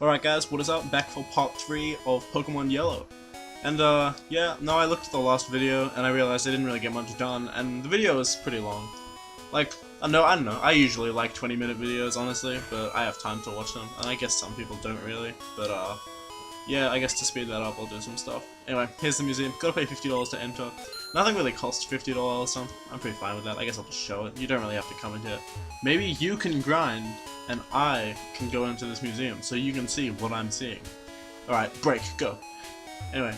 Alright guys, what is up? Back for part 3 of Pokemon Yellow. And yeah, no, I looked at the last video and I realized I didn't really get much done, and the video is pretty long. Like, I don't know, I usually like 20-minute videos, honestly, but I have time to watch them, and I guess some people don't really, but yeah, I guess to speed that up I'll do some stuff. Anyway, here's the museum. Gotta pay $50 to enter. Nothing really costs $50, so I'm pretty fine with that. I guess I'll just show it. You don't really have to come in here. Maybe you can grind, and I can go into this museum, so you can see what I'm seeing. Alright, break, go. Anyway,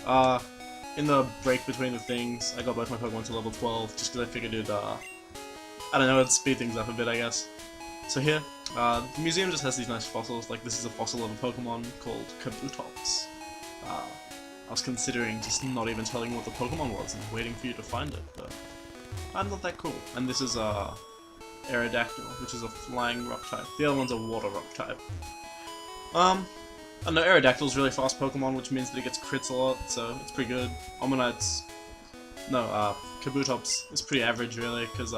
in the break between the things, I got both my Pokemon to level 12, just because I figured it'd, I don't know, it'd speed things up a bit, I guess. So here, the museum just has these nice fossils. Like, this is a fossil of a Pokemon called Kabutops. I was considering just not even telling you what the Pokemon was and waiting for you to find it, but I'm not that cool. And this is Aerodactyl, which is a flying rock type. The other one's a water rock type. I know Aerodactyl's really fast Pokemon, which means that it gets crits a lot, so it's pretty good. Kabutops is pretty average, really, because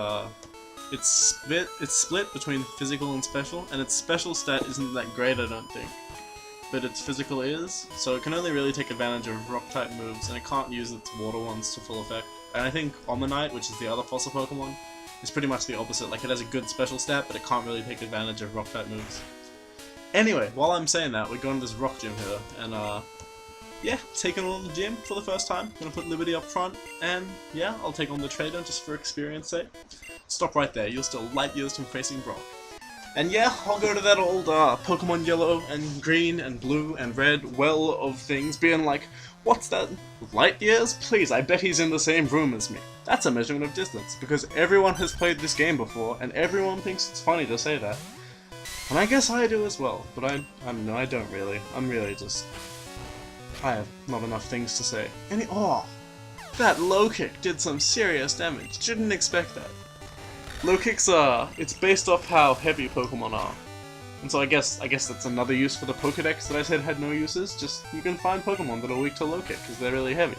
it's split between physical and special, and its special stat isn't that great, I don't think. But its physical is, so it can only really take advantage of rock-type moves, and it can't use its water ones to full effect. And I think Omanyte, which is the other fossil Pokemon, is pretty much the opposite. Like, it has a good special stat, but it can't really take advantage of rock-type moves. Anyway, while I'm saying that, we're going to this rock gym here, and yeah, taking on the gym for the first time. Gonna put Liberty up front, and yeah, I'll take on the trader just for experience sake. Stop right there, you're still light years from facing Brock. And yeah, I'll go to that old Pokemon Yellow and Green and Blue and Red well of things, being like, what's that? Light years? Please, I bet he's in the same room as me. That's a measurement of distance, because everyone has played this game before, and everyone thinks it's funny to say that. And I guess I do as well, but I don't really. I'm really just... I have not enough things to say. Oh! That low kick did some serious damage. Didn't expect that. Low kicks it's based off how heavy Pokemon are. And so I guess that's another use for the Pokedex that I said had no uses. Just, you can find Pokemon that are weak to low kick, because they're really heavy.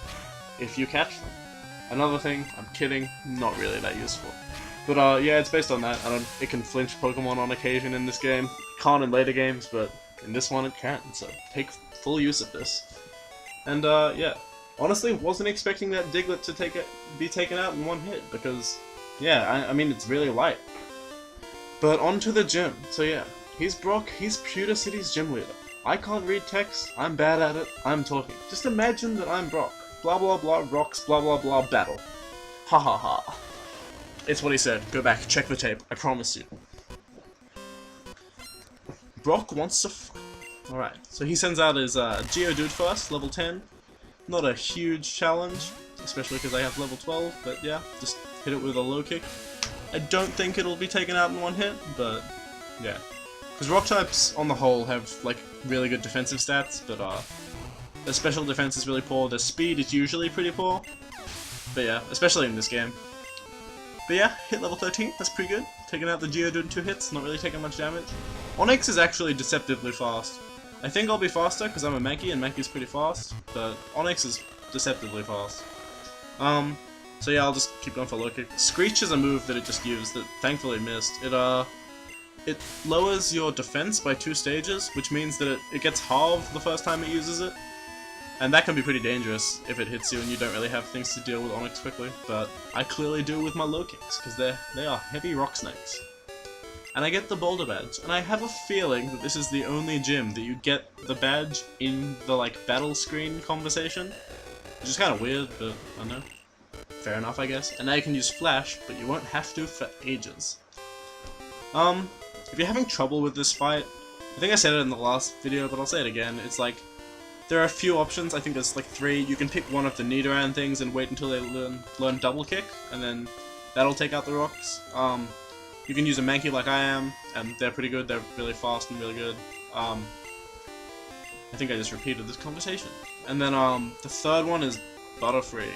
If you catch them. Another thing, I'm kidding, not really that useful. But yeah, it's based on that. It can flinch Pokemon on occasion in this game. Can't in later games, but in this one it can, so take full use of this. And yeah. Honestly, wasn't expecting that Diglett to be taken out in one hit, because... yeah, I mean, it's really light. But on to the gym. So yeah, he's Brock, he's Pewter City's gym leader. I can't read text, I'm bad at it, I'm talking. Just imagine that I'm Brock. Blah blah blah, rocks, blah blah blah, battle. Ha ha ha. It's what he said. Go back, check the tape, I promise you. Brock wants to Alright, so he sends out his Geodude first, level 10. Not a huge challenge, especially because I have level 12, but yeah, just hit it with a low kick. I don't think it'll be taken out in one hit, but yeah. Because rock types, on the whole, have like really good defensive stats, but their special defense is really poor, their speed is usually pretty poor. But yeah, especially in this game. But yeah, hit level 13, that's pretty good. Taking out the Geodude in 2 hits, not really taking much damage. Onix is actually deceptively fast. I think I'll be faster because I'm a Mankey and Mankey's pretty fast, but Onix is deceptively fast. So yeah, I'll just keep going for low kick. Screech is a move that it just used that thankfully missed. It lowers your defense by 2 stages, which means that it gets halved the first time it uses it. And that can be pretty dangerous if it hits you and you don't really have things to deal with Onix quickly, but I clearly do with my low kicks, because they are heavy rock snakes. And I get the Boulder Badge, and I have a feeling that this is the only gym that you get the badge in the, like, battle screen conversation. Which is kind of weird, but I don't know. Fair enough, I guess. And now you can use Flash, but you won't have to for ages. If you're having trouble with this fight, I think I said it in the last video, but I'll say it again. It's like, there are a few options. I think there's like 3. You can pick one of the Nidoran things and wait until they learn Double Kick, and then that'll take out the rocks. You can use a Mankey like I am, and they're pretty good. They're really fast and really good. I think I just repeated this conversation. And then the third one is Butterfree,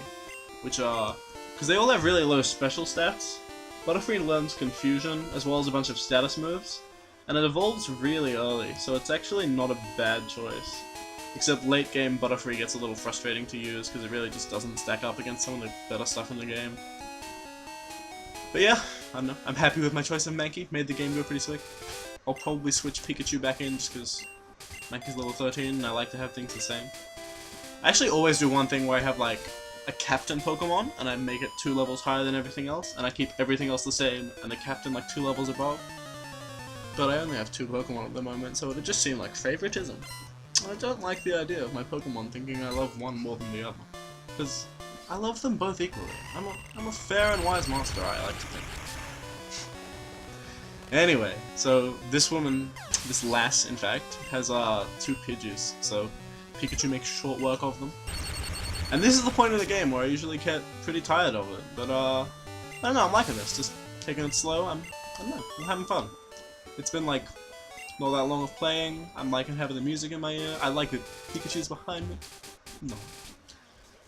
which because they all have really low special stats. Butterfree learns Confusion as well as a bunch of status moves, and it evolves really early, so it's actually not a bad choice. Except late game Butterfree gets a little frustrating to use because it really just doesn't stack up against some of the better stuff in the game. But yeah, I don't know. I'm happy with my choice of Mankey. Made the game go pretty slick. I'll probably switch Pikachu back in just because Mankey's level 13, and I like to have things the same. I actually always do one thing where I have like a captain Pokemon, and I make it 2 levels higher than everything else, and I keep everything else the same, and the captain like 2 levels above. But I only have 2 Pokemon at the moment, so it would just seem like favoritism. I don't like the idea of my Pokemon thinking I love one more than the other, because I love them both equally. I'm a fair and wise master, I like to think. Anyway, so this woman, this lass in fact, has 2 Pidgeys, so Pikachu makes short work of them. And this is the point of the game where I usually get pretty tired of it, but I don't know, I'm liking this, just taking it slow. I don't know, I'm having fun. It's been like not that long of playing. I'm liking having the music in my ear. I like that Pikachu's behind me. No.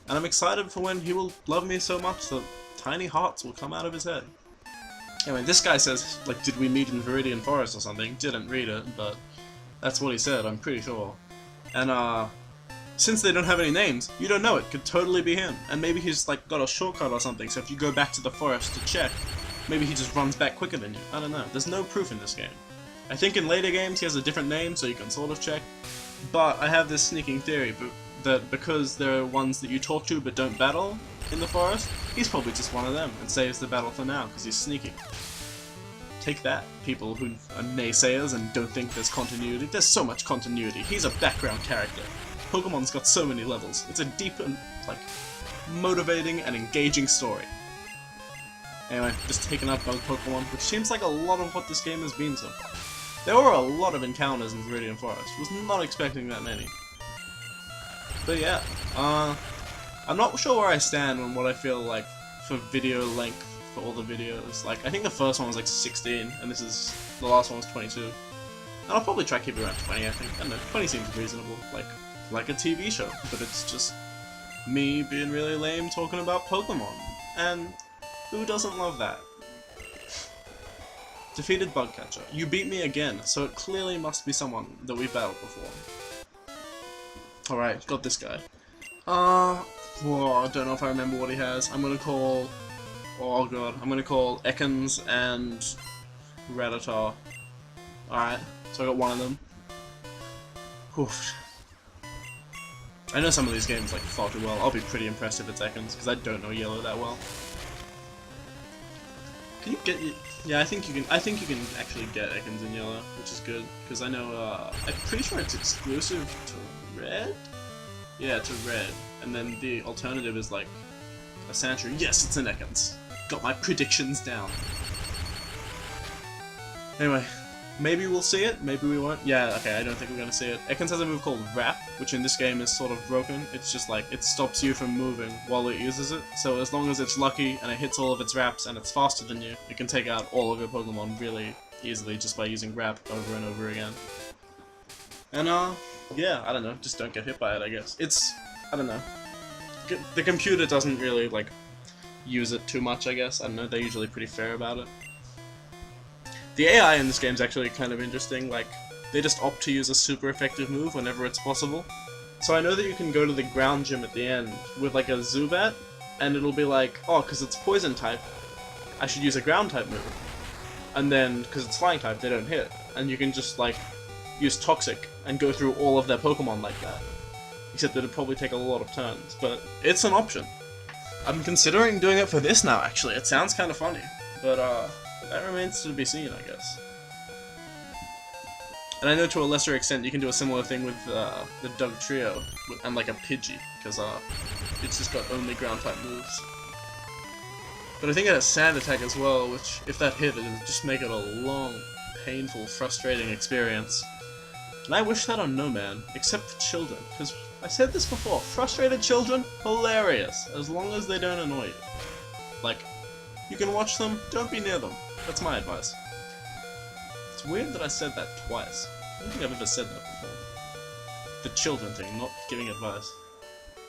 And I'm excited for when he will love me so much that tiny hearts will come out of his head. Anyway, this guy says, like, did we meet in Viridian Forest or something? Didn't read it, but that's what he said, I'm pretty sure. And, since they don't have any names, you don't know it. Could totally be him. And maybe he's, like, got a shortcut or something, so if you go back to the forest to check, maybe he just runs back quicker than you. I don't know. There's no proof in this game. I think in later games he has a different name, so you can sort of check. But I have this sneaking theory that because there are ones that you talk to but don't battle in the forest, he's probably just one of them and saves the battle for now because he's sneaky. Take that, people who are naysayers and don't think there's continuity. There's so much continuity. He's a background character. Pokemon's got so many levels. It's a deep and, like, motivating and engaging story. Anyway, just taking out bug Pokemon, which seems like a lot of what this game has been so far. There were a lot of encounters in Viridian Forest. Was not expecting that many. But yeah, I'm not sure where I stand on what I feel like for video length for all the videos. Like, I think the first one was like 16, and the last one was 22. And I'll probably try to keep it around 20, I think. I don't know, 20 seems reasonable, like a TV show, but it's just me being really lame talking about Pokemon. And who doesn't love that? Defeated Bugcatcher. You beat me again, so it clearly must be someone that we've battled before. Alright, got this guy. Whoa, I don't know if I remember what he has. I'm gonna call... Oh god, I'm gonna call Ekans and Rattata. Alright, so I got one of them. Oof. I know some of these games like far too well. I'll be pretty impressed if it's Ekans, because I don't know Yellow that well. Can you get... Yeah, I think you can actually get Ekans in Yellow, which is good, because I know, I'm pretty sure it's exclusive to Red? Yeah, to Red. And then the alternative is like a Sandshrew. Yes, it's an Ekans. Got my predictions down. Anyway, maybe we'll see it, maybe we won't. Yeah, okay, I don't think we're gonna see it. Ekans has a move called Wrap, which in this game is sort of broken. It's just like, it stops you from moving while it uses it. So as long as it's lucky and it hits all of its wraps and it's faster than you, it can take out all of your Pokemon really easily just by using Wrap over and over again. And yeah, I don't know, just don't get hit by it, I guess. I don't know. The computer doesn't really, like, use it too much, I guess. I don't know, they're usually pretty fair about it. The AI in this game is actually kind of interesting, like, they just opt to use a super effective move whenever it's possible. So I know that you can go to the ground gym at the end with, like, a Zubat, and it'll be like, oh, because it's poison type, I should use a ground type move. And then, because it's flying type, they don't hit. And you can just, like, use Toxic and go through all of their Pokemon like that. Except that it'd probably take a lot of turns, but it's an option. I'm considering doing it for this now, actually. It sounds kind of funny, but that remains to be seen, I guess. And I know to a lesser extent you can do a similar thing with the Dugtrio and like a Pidgey, because it's just got only ground type moves. But I think it has Sand Attack as well, which if that hit, it would just make it a long, painful, frustrating experience. And I wish that on no man, except for children, because I said this before, frustrated children, hilarious, as long as they don't annoy you. Like, you can watch them, don't be near them. That's my advice. It's weird that I said that twice. I don't think I've ever said that before. The children thing, not giving advice.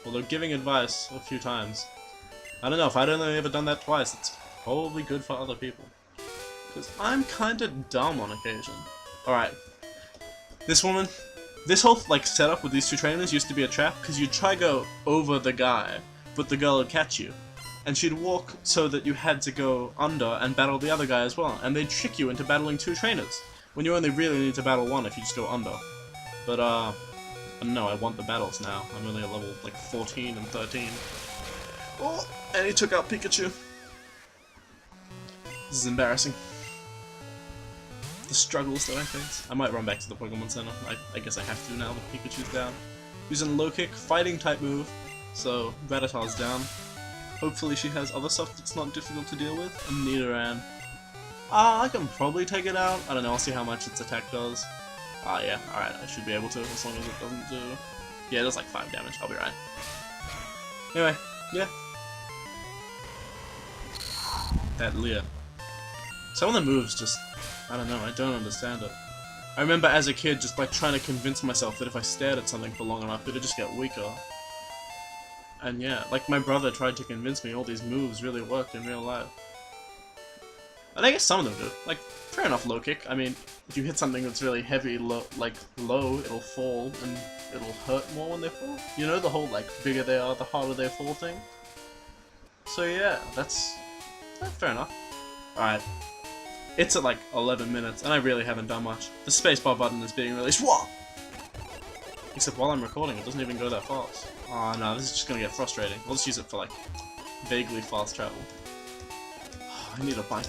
Although giving advice a few times. I don't know, if I'd only ever done that twice, it's probably good for other people. Because I'm kinda dumb on occasion. Alright. This woman, this whole like setup with these two trainers used to be a trap, because you'd try go over the guy, but the girl would catch you. And she'd walk so that you had to go under and battle the other guy as well, and they'd trick you into battling two trainers, when you only really need to battle one if you just go under. But no, I want the battles now. I'm only at level like 14 and 13. Oh, and he took out Pikachu. This is embarrassing. The struggles that I face. I might run back to the Pokemon Center. I guess I have to now that Pikachu's down. Using low kick, fighting type move. So Rattata's down. Hopefully she has other stuff that's not difficult to deal with. And Nidoran. I can probably take it out. I don't know, I'll see how much its attack does. Yeah, alright, I should be able to, as long as it doesn't do... Yeah, it does like 5 damage, I'll be right. Anyway, yeah. That Leer. Some of the moves just... I don't know, I don't understand it. I remember as a kid just like trying to convince myself that if I stared at something for long enough, it'd just get weaker. And yeah, like my brother tried to convince me all these moves really worked in real life. And I guess some of them do. Like, fair enough, low kick. I mean, if you hit something that's really heavy, low, it'll fall, and it'll hurt more when they fall. You know, the whole, like, bigger they are, the harder they fall thing? So yeah, that's fair enough. Alright. It's at, like, 11 minutes, and I really haven't done much. The spacebar button is being released. Whoa! Except while I'm recording, it doesn't even go that fast. Oh no, this is just gonna get frustrating. I'll just use it for, like, vaguely fast travel. I need a bike.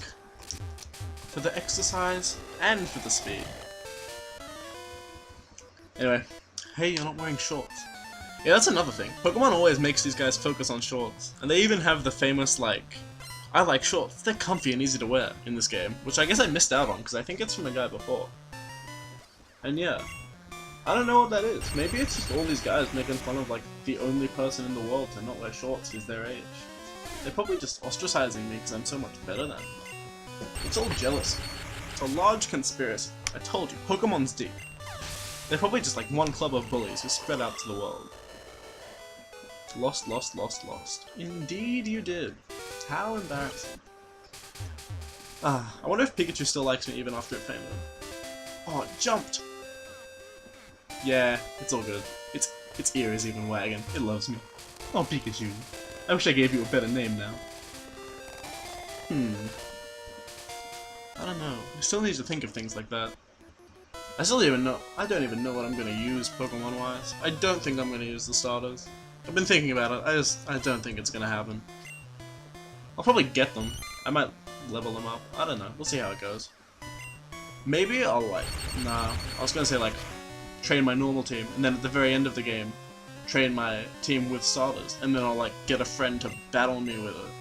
For the exercise, and for the speed. Anyway, hey, you're not wearing shorts. Yeah, that's another thing. Pokemon always makes these guys focus on shorts. And they even have the famous, like, I like shorts. They're comfy and easy to wear in this game. Which I guess I missed out on, because I think it's from a guy before. And yeah. I don't know what that is. Maybe it's just all these guys making fun of, like, the only person in the world to not wear shorts is their age. They're probably just ostracizing me because I'm so much better than them. It's all jealousy. It's a large conspiracy. I told you, Pokemon's deep. They're probably just like one club of bullies who spread out to the world. Lost, lost, lost, lost. Indeed you did. How embarrassing. I wonder if Pikachu still likes me even after it fainted. Oh, it jumped! Yeah, it's all good. Its ear is even wagging. It loves me. Oh, Pikachu. I wish I gave you a better name now. I don't know. I still need to think of things like that. I don't even know what I'm gonna use Pokemon-wise. I don't think I'm gonna use the starters. I've been thinking about it. I don't think it's gonna happen. I'll probably get them. I might level them up. I don't know. We'll see how it goes. Maybe I'll nah. I was gonna say like, train my normal team, and then at the very end of the game, train my team with starters, and then I'll like get a friend to battle me with it.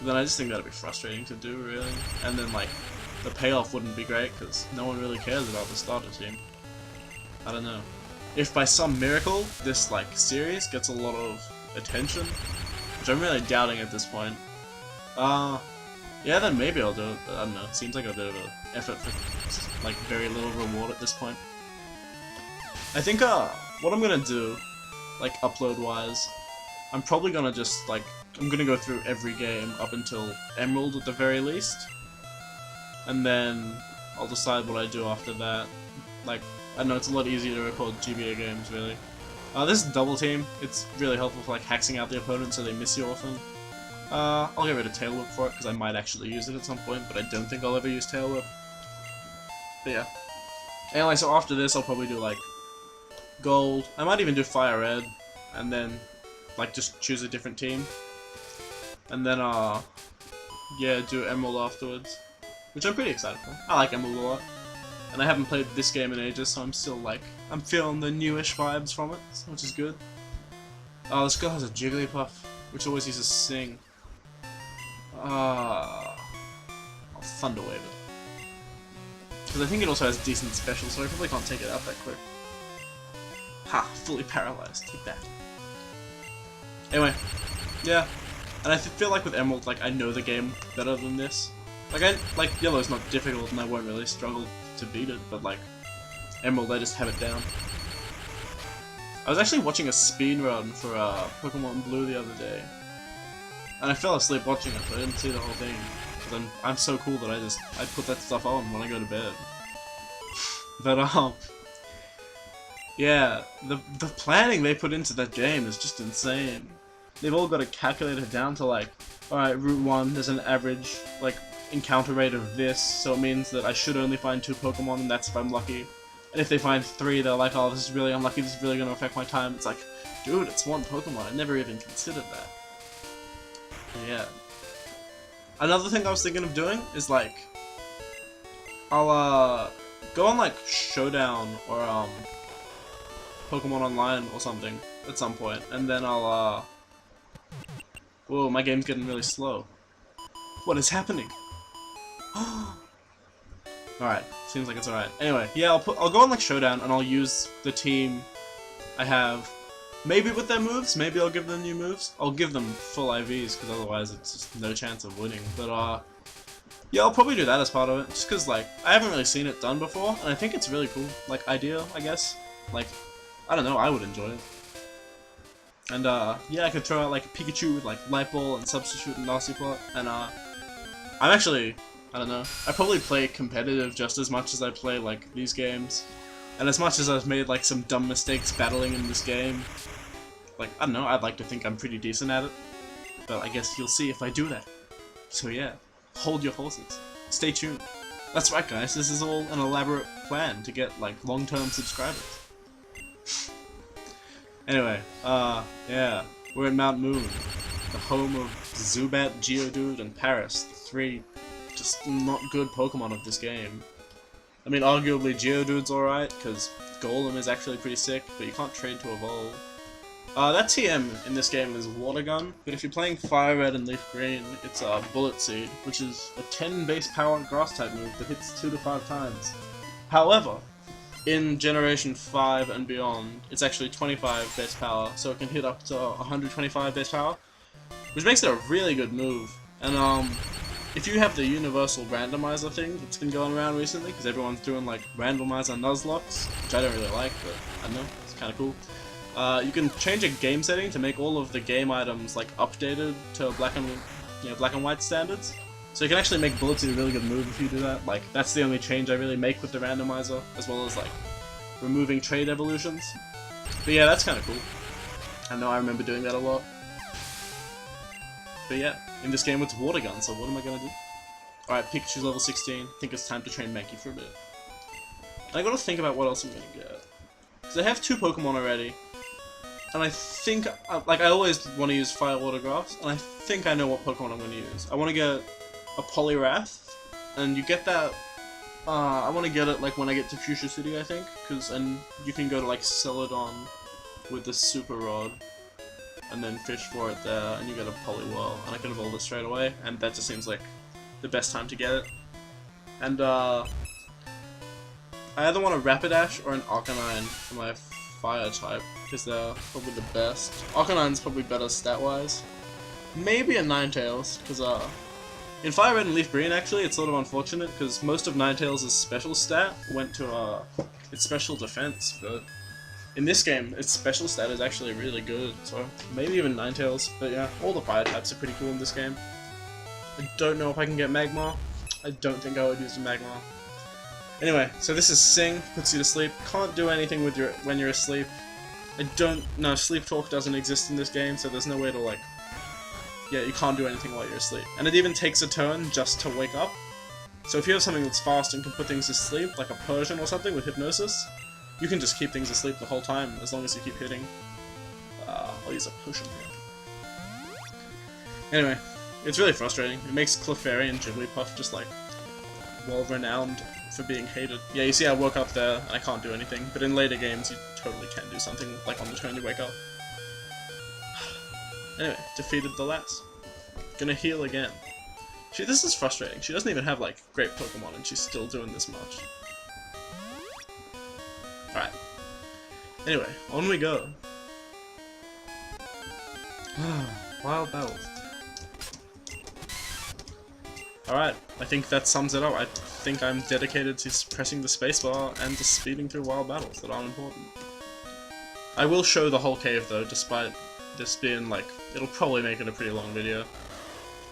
But then I just think that'd be frustrating to do, really. And then like, the payoff wouldn't be great, because no one really cares about the starter team. I don't know. If by some miracle, this like, series gets a lot of attention, which I'm really doubting at this point, yeah, then maybe I'll do it, but I don't know, it seems like a bit of an effort for, like, very little reward at this point. I think, what I'm gonna do, like, upload-wise, I'm probably gonna just, like, I'm gonna go through every game up until Emerald at the very least, and then I'll decide what I do after that. Like, I know it's a lot easier to record GBA games, really. This is Double Team. It's really helpful for, like, hacking out the opponent so they miss you often. I'll get rid of Tail Whip for it, because I might actually use it at some point, but I don't think I'll ever use Tail Whip. But yeah. Anyway, so after this, I'll probably do, like, Gold. I might even do Fire Red, and then, like, just choose a different team. And then, yeah, do Emerald afterwards. Which I'm pretty excited for. I like Emerald a lot. And I haven't played this game in ages, so I'm still, like, I'm feeling the newish vibes from it, which is good. Oh, this girl has a Jigglypuff, which always uses Sing. I'll Thunder Wave it. Because I think it also has decent special, so I probably can't take it out that quick. Ha! Fully paralyzed. Take that. Anyway, yeah. And I feel like with Emerald, like, I know the game better than this. Like, Yellow's not difficult and I won't really struggle to beat it, but like, Emerald, I just have it down. I was actually watching a speedrun for Pokemon Blue the other day. And I fell asleep watching it, so I didn't see the whole thing. Because I'm so cool that I put that stuff on when I go to bed. But, yeah, the planning they put into that game is just insane. They've all got it calculated down to like, alright, Route 1, there's an average, like, encounter rate of this, so it means that I should only find 2 Pokemon, and that's if I'm lucky. And if they find 3, they're like, oh, this is really unlucky, this is really going to affect my time. It's like, dude, it's 1 Pokemon, I never even considered that. But yeah. Another thing I was thinking of doing is like, I'll go on like Showdown or Pokemon Online or something at some point, and then I'll whoa, my game's getting really slow. What is happening? Alright, seems like it's alright. Anyway, yeah, I'll go on like Showdown and I'll use the team I have. Maybe with their moves, maybe I'll give them new moves. I'll give them full IVs because otherwise it's just no chance of winning. But yeah, I'll probably do that as part of it, just because like I haven't really seen it done before, and I think it's really cool. Like idea, I guess. Like, I don't know, I would enjoy it. And yeah, I could throw out like a Pikachu with like Light Ball and Substitute and Nasty Plot, and I'm actually, I don't know, I probably play competitive just as much as I play like these games. And as much as I've made like some dumb mistakes battling in this game, like, I don't know, I'd like to think I'm pretty decent at it. But I guess you'll see if I do that. So yeah, hold your horses. Stay tuned. That's right guys, this is all an elaborate plan to get like long-term subscribers. Anyway, yeah, we're in Mount Moon, the home of Zubat, Geodude, and Paris, the 3 just not good Pokemon of this game. I mean, arguably Geodude's alright, because Golem is actually pretty sick, but you can't trade to evolve. That TM in this game is Water Gun, but if you're playing Fire Red and Leaf Green, it's Bullet Seed, which is a 10 base power Grass-type move that hits 2 to 5 times. However, in Generation 5 and beyond, it's actually 25 base power, so it can hit up to 125 base power, which makes it a really good move. And if you have the universal randomizer thing that's been going around recently, because everyone's doing like randomizer Nuzlocke, which I don't really like, but I don't know, it's kind of cool. You can change a game setting to make all of the game items like updated to black and white standards. So you can actually make Bullet Seed a really good move if you do that. Like, that's the only change I really make with the randomizer, as well as like removing trade evolutions. But yeah, that's kind of cool. I know I remember doing that a lot. But yeah, in this game it's Water Gun, so what am I gonna do? Alright, Pikachu's level 16. I think it's time to train Mankey for a bit. I gotta think about what else I'm gonna get. Because I have 2 Pokemon already. And I think, like, I always want to use Fire, Water, Grass, and I think I know what Pokemon I'm going to use. I want to get a Poliwrath, and you get that, I want to get it, like, when I get to Fuchsia City, I think, and you can go to, like, Celadon with the Super Rod, and then fish for it there, and you get a Poliwhirl, and I can evolve it straight away, and that just seems like the best time to get it. And, I either want a Rapidash or an Arcanine for my Fire type, because they're probably the best. Arcanine's probably better stat-wise. Maybe a Ninetales, because in Fire Red and Leaf Green actually, it's sort of unfortunate, because most of Ninetales' special stat went to its special defense, but in this game, its special stat is actually really good, so maybe even Ninetales, but yeah, all the Fire types are pretty cool in this game. I don't know if I can get Magmar. I don't think I would use a Magmar. Anyway, so this is Sing, puts you to sleep. Can't do anything with when you're asleep. No, Sleep Talk doesn't exist in this game, so there's no way to like, yeah, you can't do anything while you're asleep. And it even takes a turn just to wake up. So if you have something that's fast and can put things to sleep, like a Persian or something with Hypnosis, you can just keep things asleep the whole time, as long as you keep hitting. I'll use a potion here. Anyway, it's really frustrating. It makes Clefairy and Jigglypuff just like, well-renowned for being hated. Yeah, you see I woke up there and I can't do anything, but in later games you totally can do something, like on the turn you wake up. Anyway, defeated the last. Gonna heal again. This is frustrating. She doesn't even have like great Pokemon and she's still doing this much. Alright. Anyway, on we go. Wild battles. Alright, I think that sums it up. I think I'm dedicated to pressing the spacebar and just speeding through wild battles that aren't important. I will show the whole cave though, despite this being like, it'll probably make it a pretty long video.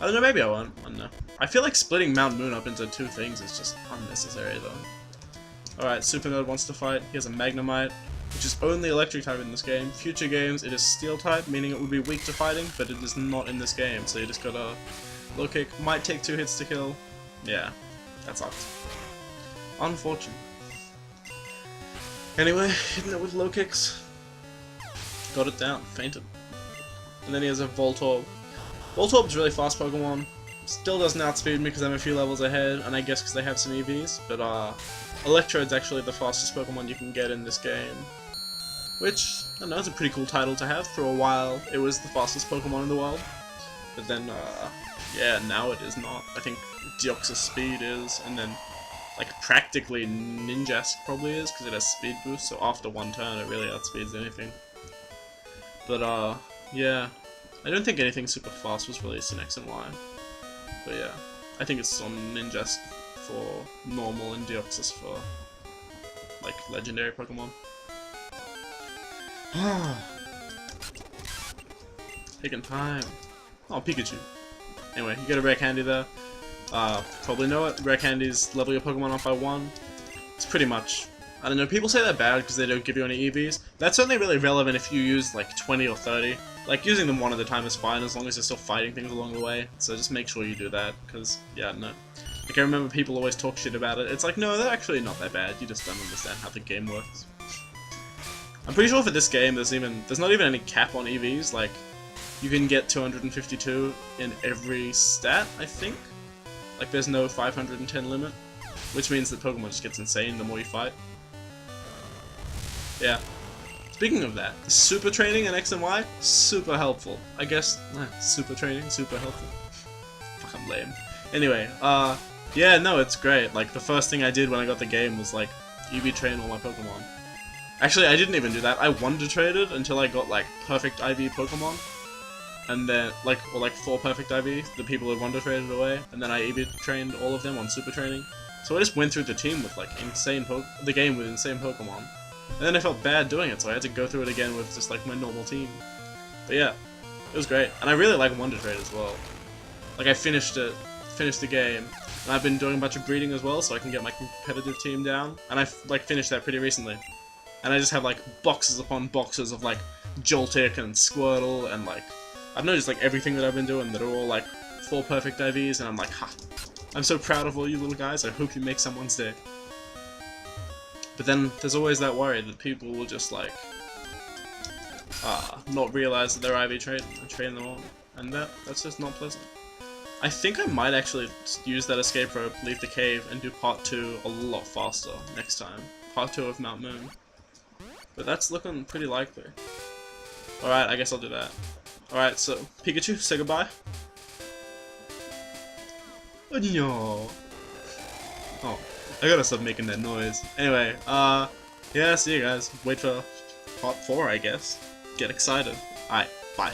I don't know, maybe I won't, I don't know. I feel like splitting Mount Moon up into 2 things is just unnecessary though. Alright, Super Nerd wants to fight. He has a Magnemite, which is only electric type in this game. Future games it is steel type, meaning it would be weak to fighting, but it is not in this game, so you just gotta low kick, might take 2 hits to kill. Yeah, that sucks. Unfortunate. Anyway, hitting it with low kicks. Got it down, fainted. And then he has a Voltorb. Voltorb's really fast Pokemon. Still doesn't outspeed me because I'm a few levels ahead, and I guess because they have some EVs, but Electrode's actually the fastest Pokemon you can get in this game. Which, I don't know, is a pretty cool title to have. For a while, it was the fastest Pokemon in the world. But then, yeah, now it is not. I think Deoxys Speed is, and then, like, practically Ninjask probably is, because it has Speed Boost, so after one turn it really outspeeds anything. But, yeah. I don't think anything super fast was released in X and Y. But yeah, I think it's on Ninjask for normal and Deoxys for, like, legendary Pokemon. Taking time. Oh, Pikachu. Anyway, you get a rare candy there. Probably know it. Rare candies level your Pokemon up by 1. It's pretty much, I don't know, people say they're bad because they don't give you any EVs. That's only really relevant if you use like 20 or 30. Like, using them one at a time is fine as long as you're still fighting things along the way. So just make sure you do that, because, yeah, no. Like, I remember people always talk shit about it. It's like, no, they're actually not that bad. You just don't understand how the game works. I'm pretty sure for this game there's not even any cap on EVs. Like, you can get 252 in every stat, I think. Like, there's no 510 limit, which means that Pokemon just gets insane the more you fight. Yeah. Speaking of that, the super training in X and Y, super helpful. I guess, super training, super helpful. Fuck, I'm lame. Anyway, yeah, no, it's great. Like, the first thing I did when I got the game was, like, EV train all my Pokemon. Actually, I didn't even do that. I Wonder Traded until I got, like, perfect IV Pokemon. And then, like, or like 4 perfect IV, the people who Wonder Traded away. And then I EV trained all of them on super training. So I just went through the team with, like, the game with insane Pokemon. And then I felt bad doing it, so I had to go through it again with just, like, my normal team. But yeah, it was great. And I really like Wonder Trade as well. Like, I finished the game, and I've been doing a bunch of breeding as well, so I can get my competitive team down. And I, like, finished that pretty recently. And I just have, like, boxes upon boxes of, like, Joltik and Squirtle, and, like, I've noticed, like, everything that I've been doing that are all, like, 4 perfect IVs, and I'm like, ha! I'm so proud of all you little guys, I hope you make someone's day. But then, there's always that worry that people will just, like, not realize that they're IV trained and train them all. And that's just not pleasant. I think I might actually use that escape rope, leave the cave, and do part 2 a lot faster next time. Part 2 of Mount Moon. But that's looking pretty likely. Alright, I guess I'll do that. Alright, so, Pikachu, say goodbye. Oh, no. Oh, I gotta stop making that noise. Anyway, yeah, see you guys. Wait for part 4, I guess. Get excited. Alright, bye.